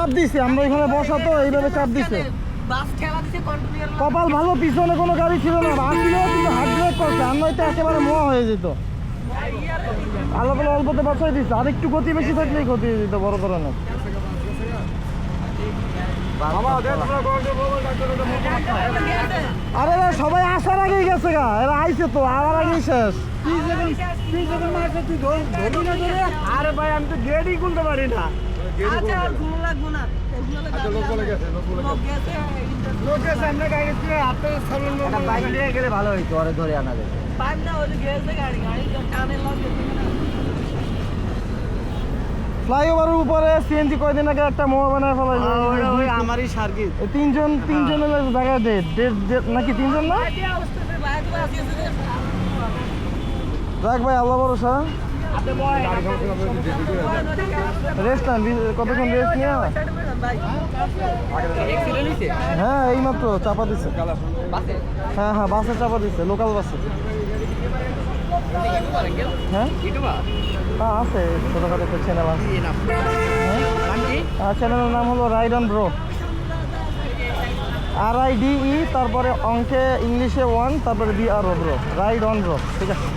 চাপ দিছে, আমরা এখানে বসা তো এইভাবে চাপ দিছে। কপাল ভালো পিছনে কোনো গাড়ি ছিল না, আসলেও কিন্তু হার্ড ব্রেক করছে, আর নয়তো একেবারে মোয়া হয়ে যেত। আল্লাহ বলে অল্পতে বাঁচাই দিচ্ছে, আর একটু গতি বেশি থাকলেই ক্ষতি হয়ে যেত বড় ধরনের। আরে না, সবাই আসার আগেই গেছে গা, এরা আইছে তো আবার আগেই শেষ। আরে ভাই আমি তো গেটই খুলতে পারি না। গেলে ভালো হইতো, আরে ধরে আনা যেত। ফ্লাইওভারের উপরে সিএনজি কয়দিন আগে একটা মোয়া বানায় ফেলাইলো। ওই আমারই সার্কিট। তিনজনের জায়গায় ডেট নাকি তিনজন না? যাক ভাই, আল্লাহ ভরসা। রেস্ট নেন, কতক্ষণ রেস্ট নিয়ে। হ্যাঁ এই মাত্র চাপা দিচ্ছে। হ্যাঁ হ্যাঁ, বাসে চাপা দিচ্ছে, লোকাল বাসে। হ্যাঁ আছে, ছোটখাটো একটা চ্যানেল আছে। চ্যানেলের নাম হলো রাইড অন ব্রো, RIDE, তারপরে অঙ্কে ইংলিশে 1, তারপরে BRO bro, ride on bro, ঠিক আছে।